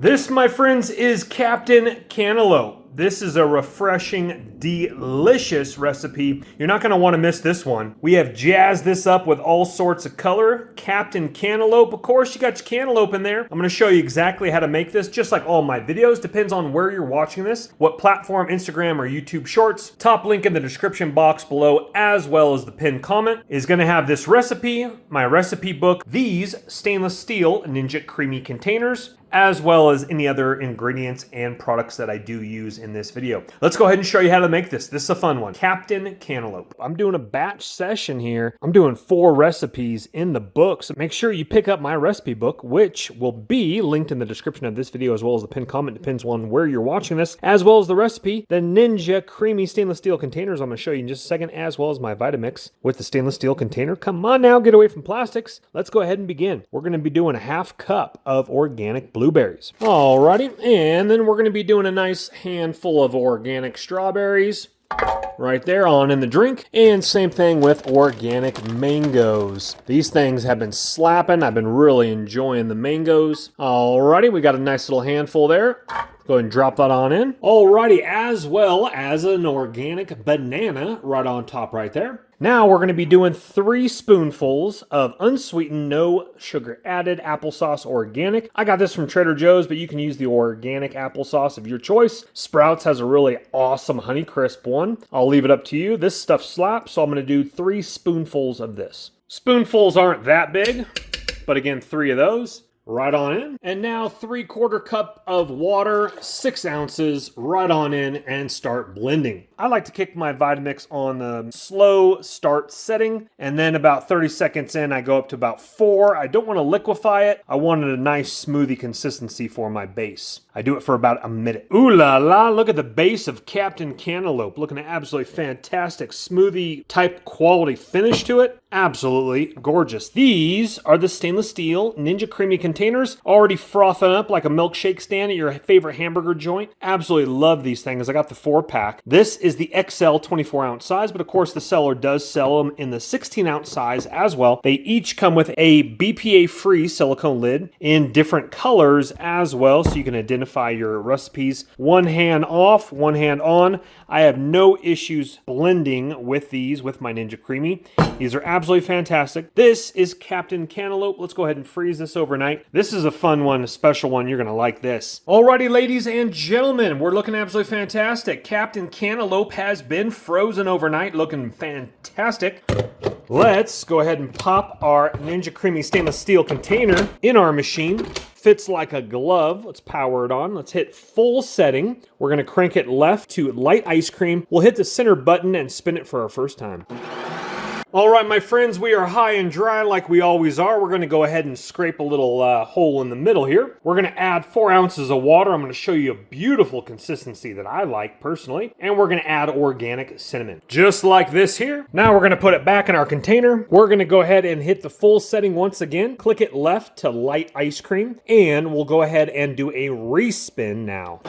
This, my friends, is Captain Cantaloupe. This is a refreshing, delicious recipe. You're not going to want to miss this one. We have jazzed this up with all sorts of color. Captain Cantaloupe, of course, you got your cantaloupe in there. I'm going to show you exactly how to make this, just like all my videos. Depends on where you're watching this, what platform, Instagram or YouTube Shorts. Top link in the description box below, as well as the pinned comment, is going to have this recipe, my recipe book, these stainless steel Ninja Creami containers, as well as any other ingredients and products that I do use in this video. Let's go ahead and show you how to make this. This is a fun one. Captain Cantaloupe. I'm doing a batch session here. I'm doing 4 recipes in the book, so make sure you pick up my recipe book, which will be linked in the description of this video, as well as the pinned comment. Depends on where you're watching this, as well as the recipe, the Ninja Creami stainless steel containers I'm going to show you in just a second, as well as my Vitamix with the stainless steel container. Come on now, get away from plastics. Let's go ahead and begin. We're going to be doing a ½ cup of organic blueberries. Alrighty, and then we're going to be doing a nice handful of organic strawberries right there on in the drink, and same thing with organic mangoes. These things have been slapping. I've been really enjoying the mangoes. Alrighty, we got a nice little handful there. Go ahead and drop that on in. Alrighty, as well as an organic banana right on top right there. Now we're going to be doing 3 spoonfuls of unsweetened, no sugar added applesauce organic. I got this from Trader Joe's, but you can use the organic applesauce of your choice. Sprouts has a really awesome Honeycrisp one. I'll leave it up to you. This stuff slaps, so I'm going to do 3 spoonfuls of this. Spoonfuls aren't that big, but again, 3 of those. Right on in. And now 3/4 cup of water, 6 ounces, right on in and start blending. I like to kick my Vitamix on the slow start setting, and then about 30 seconds in, I go up to about 4. I don't want to liquefy it. I wanted a nice smoothie consistency for my base. I do it for about a minute. Ooh la la, look at the base of Captain Cantaloupe. Looking at absolutely fantastic smoothie type quality finish to it. Absolutely gorgeous. These are the stainless steel Ninja Creami containers, already frothing up like a milkshake stand at your favorite hamburger joint. Absolutely love these things. I got the 4-pack. This is the XL 24-ounce size, but of course the seller does sell them in the 16-ounce size as well. They each come with a BPA-free silicone lid in different colors as well, so you can identify your recipes. One hand off, one hand on. I have no issues blending with these with my Ninja Creami. These are absolutely fantastic. This is Captain Cantaloupe. Let's go ahead and freeze this overnight. This is a fun one, a special one. You're going to like this. Alrighty, ladies and gentlemen, we're looking absolutely fantastic. Captain Cantaloupe has been frozen overnight, looking fantastic. Let's go ahead and pop our Ninja Creami stainless steel container in our machine. Fits like a glove. Let's power it on. Let's hit full setting. We're going to crank it left to light ice cream. We'll hit the center button and spin it for our first time. All right, my friends, we are high and dry like we always are. We're going to go ahead and scrape a little hole in the middle here. We're going to add 4 ounces of water. I'm going to show you a beautiful consistency that I like personally. And we're going to add organic cinnamon, just like this here. Now we're going to put it back in our container. We're going to go ahead and hit the full setting once again. Click it left to light ice cream. And we'll go ahead and do a respin now.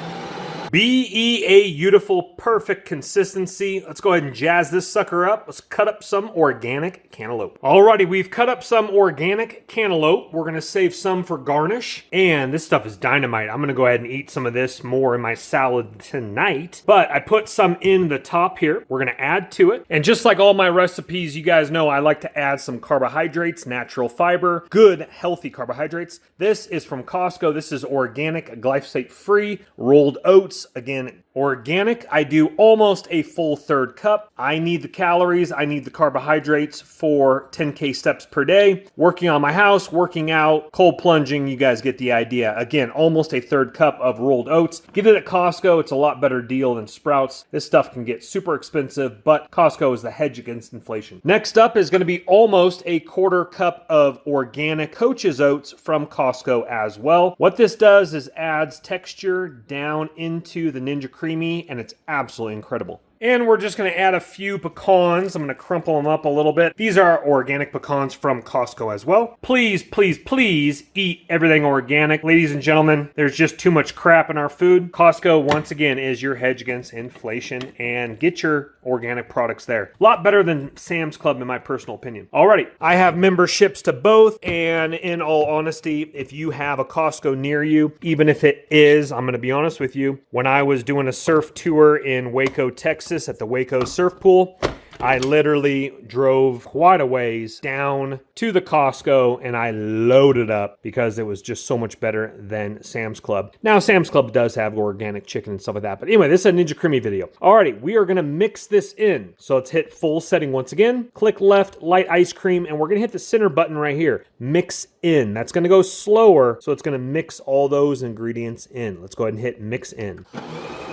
Beautiful, perfect consistency. Let's go ahead and jazz this sucker up. Let's cut up some organic cantaloupe. Alrighty, we've cut up some organic cantaloupe. We're gonna save some for garnish. And this stuff is dynamite. I'm gonna go ahead and eat some of this more in my salad tonight. But I put some in the top here. We're gonna add to it. And just like all my recipes, you guys know I like to add some carbohydrates, natural fiber, good, healthy carbohydrates. This is from Costco. This is organic, glyphosate-free, rolled oats. Again, organic. I do almost a full 1/3 cup. I need the calories. I need the carbohydrates for 10K steps per day. Working on my house, working out, cold plunging, you guys get the idea. Again, almost a 1/3 cup of rolled oats. Get it at Costco. It's a lot better deal than Sprouts. This stuff can get super expensive, but Costco is the hedge against inflation. Next up is going to be almost a 1/4 cup of organic Coach's oats from Costco as well. What this does is adds texture down into the Ninja Creami, and it's absolutely incredible. And we're just going to add a few pecans. I'm going to crumple them up a little bit. These are organic pecans from Costco as well. Please, please, please eat everything organic. Ladies and gentlemen, there's just too much crap in our food. Costco, once again, is your hedge against inflation, and get your organic products there. A lot better than Sam's Club, in my personal opinion. Alrighty, I have memberships to both, and in all honesty, if you have a Costco near you, even if it is, I'm going to be honest with you, when I was doing a surf tour in Waco, Texas at the Waco Surf Pool, I literally drove quite a ways down to the Costco and I loaded up because it was just so much better than Sam's Club. Now, Sam's Club does have organic chicken and stuff like that. But anyway, this is a Ninja Creami video. Alrighty, we are going to mix this in. So let's hit full setting once again. Click left, light ice cream, and we're going to hit the center button right here. Mix in. That's going to go slower, so it's going to mix all those ingredients in. Let's go ahead and hit mix in.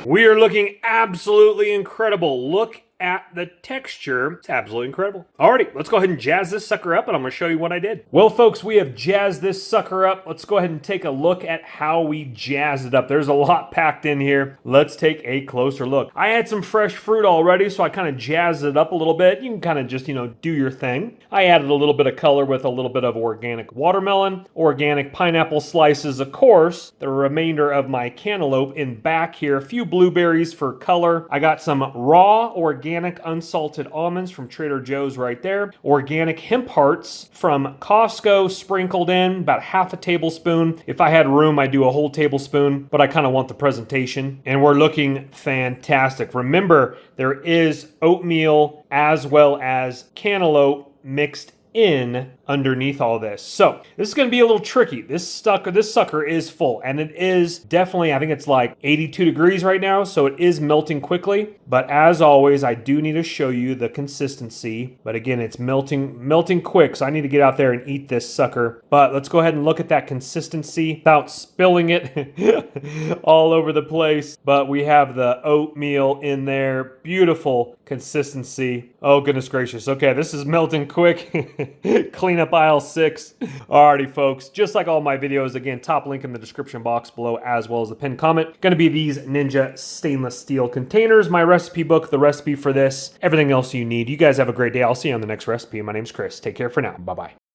We are looking absolutely incredible. Look at the texture. It's absolutely incredible. Alrighty, let's go ahead and jazz this sucker up, and I'm going to show you what I did. Well, folks, we have jazzed this sucker up. Let's go ahead and take a look at how we jazzed it up. There's a lot packed in here. Let's take a closer look. I had some fresh fruit already, so I kind of jazzed it up a little bit. You can kind of just, do your thing. I added a little bit of color with a little bit of organic watermelon, organic pineapple slices, of course, the remainder of my cantaloupe in back here, a few blueberries for color. I got some raw organic unsalted almonds from Trader Joe's right there. Organic hemp hearts from Costco sprinkled in, about half a tablespoon. If I had room, I'd do a whole tablespoon, but I kind of want the presentation. And we're looking fantastic. Remember, there is oatmeal as well as cantaloupe mixed in underneath all this. So this is going to be a little tricky. This sucker is full, and it is definitely, I think it's like 82 degrees right now, so it is melting quickly. But as always, I do need to show you the consistency. But again, it's melting quick, so I need to get out there and eat this sucker. But let's go ahead and look at that consistency without spilling it all over the place. But we have the oatmeal in there. Beautiful consistency. Oh, goodness gracious. Okay, this is melting quick. Clean up aisle 6. Alrighty, folks. Just like all my videos, again, top link in the description box below as well as the pinned comment. Going to be these Ninja stainless steel containers, my recipe book, the recipe for this, everything else you need. You guys have a great day. I'll see you on the next recipe. My name's Chris. Take care for now. Bye-bye.